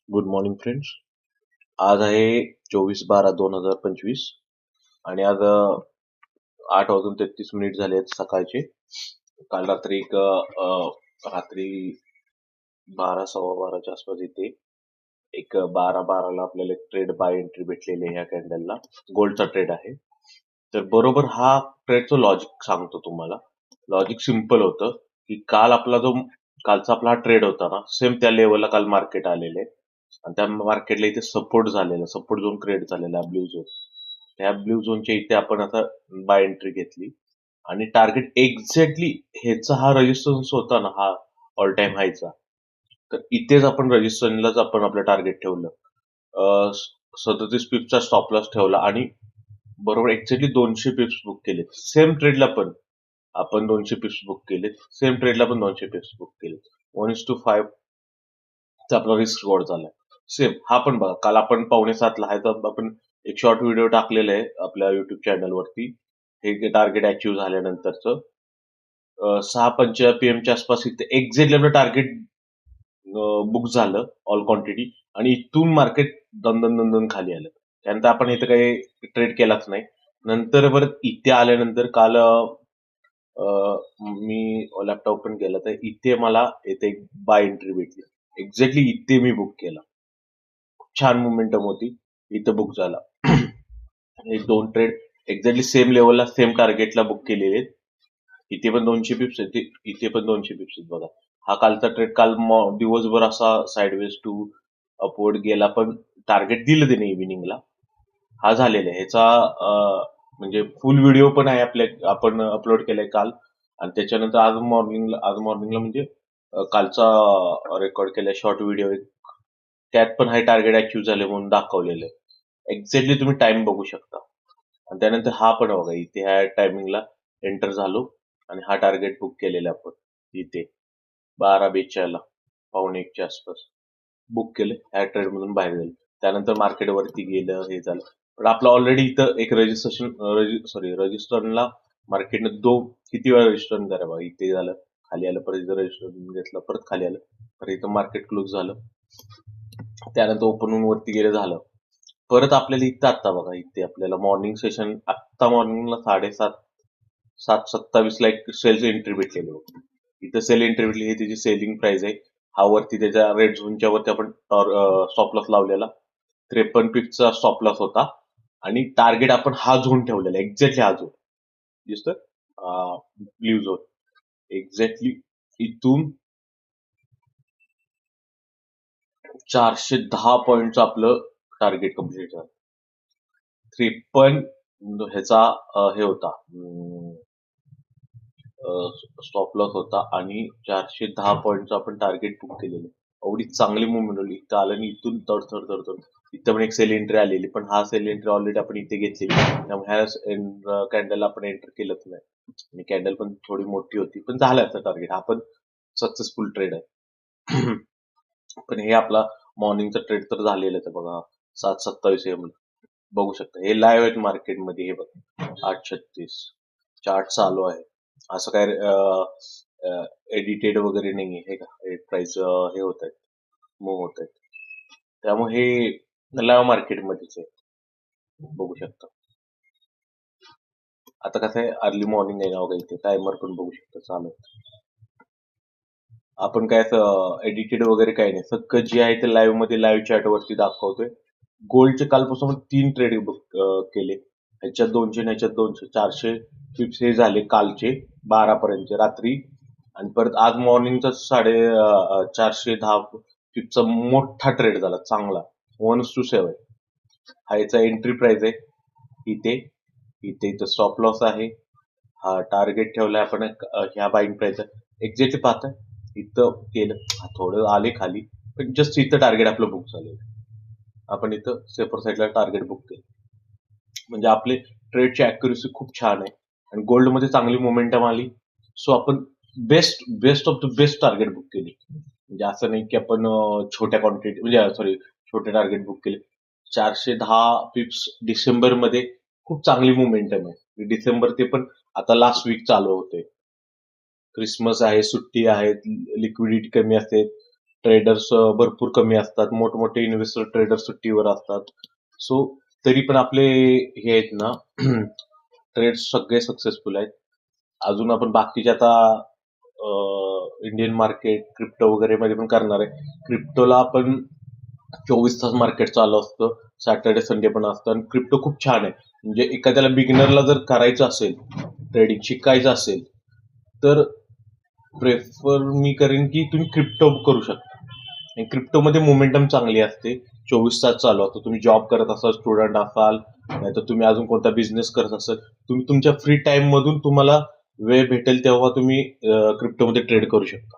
Good morning friends. आज आहे 24/12/2025 आणि आज 8:33 झाले आहेत सकाळचे. काल रात्री रात्री 12 सव्वा 12च्या आसपास इथे एक 12:12ला आपल्याला एक ट्रेड बाय एंट्री भेटलेली आहे. ह्या कॅन्डलला गोल्डचा ट्रेड आहे. तर बरोबर हा ट्रेडचं लॉजिक सांगतो तुम्हाला. लॉजिक सिम्पल होतं की कालचा आपला हा ट्रेड होता ना, सेम त्या लेवलला काल मार्केट आलेले आहे आणि त्या मार्केटला इथे सपोर्ट झालेला, सपोर्ट झोन क्रिएट झालेला ब्ल्यू झोन. त्या ब्ल्यू झोनच्या इथे आपण आता बाय एंट्री घेतली आणि टार्गेट एक्झॅक्टली ह्याचा हा रेजिस्टन्स होता ना, हा ऑल टाइम हायचा. तर इथेच आपण रेजिस्टन्सलाच आपण आपलं टार्गेट ठेवलं. 37 पिप्सचा स्टॉप लॉस ठेवला आणि बरोबर एक्झॅक्टली 200 पिप्स बुक केले. सेम ट्रेडला पण आपण 200 पिप्स बुक केलेत. सेम ट्रेडला पण 200 पिप्स बुक केले. 1:5 चा आपला रिस्क रिवॉर्ड झालाय. सेम हा पण बघा, काल आपण 6:45ला आहे तर आपण एक शॉर्ट व्हिडिओ टाकलेला आहे आपल्या युट्यूब चॅनलवरती. हे टार्गेट अचीव्ह झाल्यानंतरचं 6:15 PM आसपास इथे एक्झॅक्टली आपलं टार्गेट बुक झालं ऑल क्वांटिटी आणि इथून मार्केट दन खाली आलं. त्यानंतर आपण इथं काही ट्रेड केलाच नाही. नंतर परत इथे आल्यानंतर काल मी लॅपटॉप ओपन केला तर इथे मला इथे एक बाय एंट्री भेटली. एक्झॅक्टली इथे मी बुक केला. छान मोमेंटम होती. इथं बुक झाला. हे 2 ट्रेड एक्झॅक्टली सेम लेवलला सेम टार्गेटला बुक केलेले आहेत. इथे पण 200 पिप्स आहेत, इथे पण 200 पिप्स आहेत बघा. हा कालचा ट्रेड काल दिवसभर असा साइडवेज टू अपवर्ड गेला, पण टार्गेट दिलं त्याने इव्हिनिंगला. हा झालेला आहे. ह्याचा म्हणजे फुल व्हिडिओ पण आहे आपण अपलोड केलाय काल आणि त्याच्यानंतर आज मॉर्निंगला म्हणजे कालचा रेकॉर्ड केलाय शॉर्ट व्हिडिओ एक. त्यात पण हे टार्गेट अचीव्ह झाले म्हणून दाखवलेलं आहे. एक्झॅक्टली तुम्ही टाइम बघू शकता. आणि त्यानंतर हा पण बघा, इथे ह्या टायमिंगला एंटर झालो आणि हा टार्गेट बुक केलेला आपण इथे 12:42ला 1:15च्या आसपास बुक केलं. ह्या ट्रेड मधून बाहेर गेलं. त्यानंतर मार्केट वरती गेलं, हे झालं. पण आपलं ऑलरेडी इथं एक रजिस्टरला मार्केटनं किती वेळा रजिस्टर करा बघा. इथे झालं, खाली आलं, परत इथं रजिस्टर घेतलं, परत खाली आलं, परत इथं मार्केट क्लोज झालं. त्यानंतर ओपन होऊन वरती गेलं, झालं. परत आपल्याला इथं आत्ता बघा, इथे आपल्याला मॉर्निंग सेशन आत्ता मॉर्निंगला 7:27ला एक सेल एंट्री भेटलेली होती. इथं सेल एंट्री भेटली, ही त्याची सेलिंग प्राइस आहे. हा वरती त्याच्या रेड झोनच्या वरती आपण स्टॉप लॉस लावलेला 53 पिप्सचा स्टॉप लॉस होता आणि टार्गेट आपण हा झोन ठेवलेला, एक्झॅक्टली हा झोन दिसतोय, ब्ल्यू झोन. एक्झॅक्टली इथून 410 पॉईंटचं आपलं टार्गेट कम्प्लीट झालं. 53 ह्याचा हे होता, स्टॉप लॉस होता आणि 410 पॉईंटचं आपण टार्गेट बुक केलेलं. एवढी चांगली मुवमेंट होती. इथं आलं आणि इथून तड. इथं पण एक सेल एंट्री आलेली, पण हा सेल एंट्री ऑलरेडी आपण इथे घेतलेली, त्यामुळे ह्या कॅन्डल आपण एंटर केलंच नाही आणि कॅन्डल पण थोडी मोठी होती, पण झालं असं टार्गेट. हा पण सक्सेसफुल ट्रेड आहे. पण हे आपला मॉर्निंगचा ट्रेड तर झालेलाच आहे बघा. 7:27 AM बघू शकता. हे लाईव्ह आहेत मार्केटमध्ये. हे बघा 8:36 चार्ट चालू आहे. असं काय एडिटेड वगैरे नाहीये. हे का प्राइस हे होत आहेत, मूव्ह होत आहेत. त्यामुळे हे लाईव्ह मार्केटमध्येच आहे, बघू शकता. आता कसं आहे, अर्ली मॉर्निंग आहे ना बघा, इथे टायमर पण बघू शकता चालू आहे. आपण काय एडिटेड वगैरे काही नाही, सगळं जे आहे ते लाईव्ह चॅट वरती दाखवतोय. गोल्डचे कालपासून 3 ट्रेड केले. ह्याच्यात 200 ह्याच्यात 200, 400 पिप्स हे झाले कालचे 12 पर्यंत रात्री. आणि परत आज मॉर्निंगचा 410 पिप्सचा मोठा ट्रेड झाला चांगला, 1:7. हा याचा एंट्री प्राइस आहे. इथे इथं स्टॉप लॉस आहे. हा टार्गेट ठेवलाय आपण ह्या बाईंग प्राइस एक्झॅक्टली पाहता. इथं केलं, थोडं आले खाली, पण जस्ट इथं टार्गेट आपलं बुक झालेलं. आपण इथं सेपर साईडला टार्गेट बुक केलं, म्हणजे आपले ट्रेडची अॅक्युरेसी खूप छान आहे आणि गोल्डमध्ये चांगली मोमेंटम आली. सो आपण best of the best target book केली. म्हणजे असं नाही की आपण छोट्या क्वांटिटी म्हणजे छोटे टार्गेट बुक केले. 410 पिप्स डिसेंबरमध्ये खूप चांगली मोमेंटम आहे. डिसेंबर ते पण आता लास्ट वीक चालू होते. क्रिसमस आहे, सुट्टी आहेत, लिक्विडिटी कमी असते. ट्रेडर्स भरपूर कमी असतात, मोठमोठे इन्व्हेस्टर ट्रेडर सुट्टीवर असतात. सो तरी पण आपले हे आहेत ना ट्रेड्स सगळे सक्सेसफुल आहेत. अजून आपण बाकीचे आता इंडियन मार्केट क्रिप्टो वगैरे मध्ये पण करणार आहे. क्रिप्टोला आपण 24 तास मार्केट चालू असतं, सॅटर्डे संडे पण असतं आणि क्रिप्टो खूप छान आहे. म्हणजे एखाद्याला बिगिनरला जर करायचं असेल, ट्रेडिंग शिकायचं असेल, तर प्रेफर मी करेन की तुम्ही क्रिप्टो करू शकता. आणि क्रिप्टोमध्ये मोमेंटम चांगली असते. 24 तास चालू असतो. तुम्ही जॉब करत असाल, स्टुडंट असाल, नाहीतर तुम्ही अजून कोणता बिझनेस करत असाल, तुम्ही तुमच्या फ्री टाइम मधून तुम्हाला वेळ भेटेल तेव्हा तुम्ही क्रिप्टोमध्ये ट्रेड करू शकता.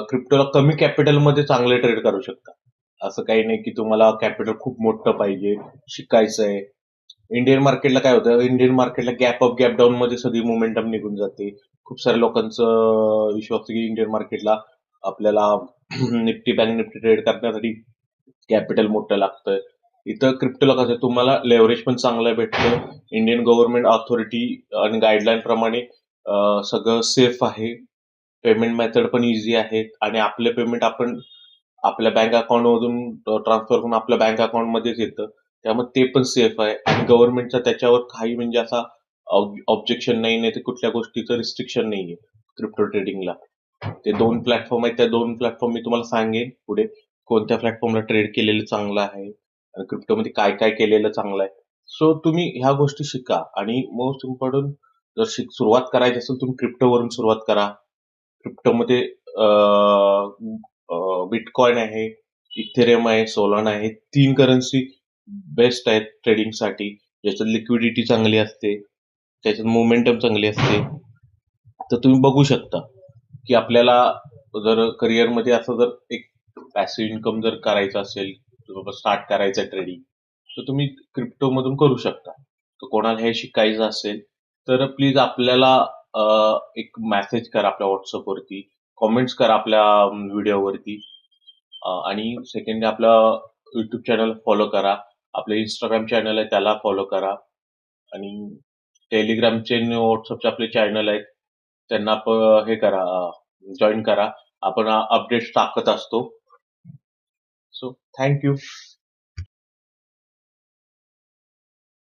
क्रिप्टोला कमी कॅपिटलमध्ये चांगले ट्रेड करू शकता. असं काही नाही की तुम्हाला कॅपिटल खूप मोठं पाहिजे, शिकायचंय. इंडियन मार्केटला काय होतं, इंडियन मार्केटला गॅप अप गॅप डाऊन मध्ये सगळी मोमेंटम निघून जाते. खूप साऱ्या लोकांचं विश्वास की इंडियन मार्केटला आपल्याला निफ्टी बँक निफ्टी ट्रेड करण्यासाठी कॅपिटल मोठं लागतं. इथं क्रिप्टोला कसं आहे, तुम्हाला लेव्हरेज पण चांगलं भेटतं. इंडियन गव्हर्नमेंट ऑथॉरिटी आणि गाईडलाईन प्रमाणे सगळं सेफ आहे. पेमेंट मेथड पण इझी आहेत आणि आपले पेमेंट आपण आपल्या बँक अकाउंट मधून ट्रान्सफर करून आपल्या बँक अकाउंट मध्येच येतं. त्यामुळे ते पण सेफ आहे आणि गव्हर्नमेंटचा त्याच्यावर काही म्हणजे असा ऑब्जेक्शन नाही तर कुठल्या गोष्टीचं रिस्ट्रिक्शन नाहीये क्रिप्टो ट्रेडिंगला. ते 2 प्लॅटफॉर्म आहेत. त्या 2 प्लॅटफॉर्म मी तुम्हाला सांगेन पुढे कोणत्या प्लॅटफॉर्मला ट्रेड केलेलं चांगलं आहे आणि क्रिप्टोमध्ये काय काय केलेलं चांगलं आहे. सो तुम्ही ह्या गोष्टी शिका आणि मोस्ट इम्पॉर्टंट जर सुरुवात करायची असेल तुम्ही क्रिप्टोवरून सुरुवात करा. क्रिप्टोमध्ये बिटकॉइन आहे, इथेरियम आहे, सोलाना आहे. 3 करन्सी बेस्ट आहेत ट्रेडिंगसाठी. ज्याच्यात लिक्विडिटी चांगली असते, त्याच्यात मोमेंटम चांगली असते. तर तुम्ही बघू शकता की आपल्याला जर करिअरमध्ये असं जर एक पॅसिव्ह इन्कम जर करायचं असेल, स्टार्ट करायचं ट्रेडिंग, तर तुम्ही क्रिप्टोमधून करू शकता. तर कोणाला हे शिकायचं असेल तर प्लीज आपल्याला एक मेसेज करा आपल्या व्हॉट्सअपवरती, कॉमेंट्स करा आपल्या व्हिडिओवरती आणि सेकंडली आपलं युट्यूब चॅनल फॉलो करा. आपलं इंस्टाग्राम चॅनल आहे त्याला फॉलो करा आणि टेलिग्रामचे आणि व्हॉट्सअपचे आपले चॅनल आहेत त्यांना हे करा, जॉईन करा. आपण अपडेट्स टाकत असतो. So thank you.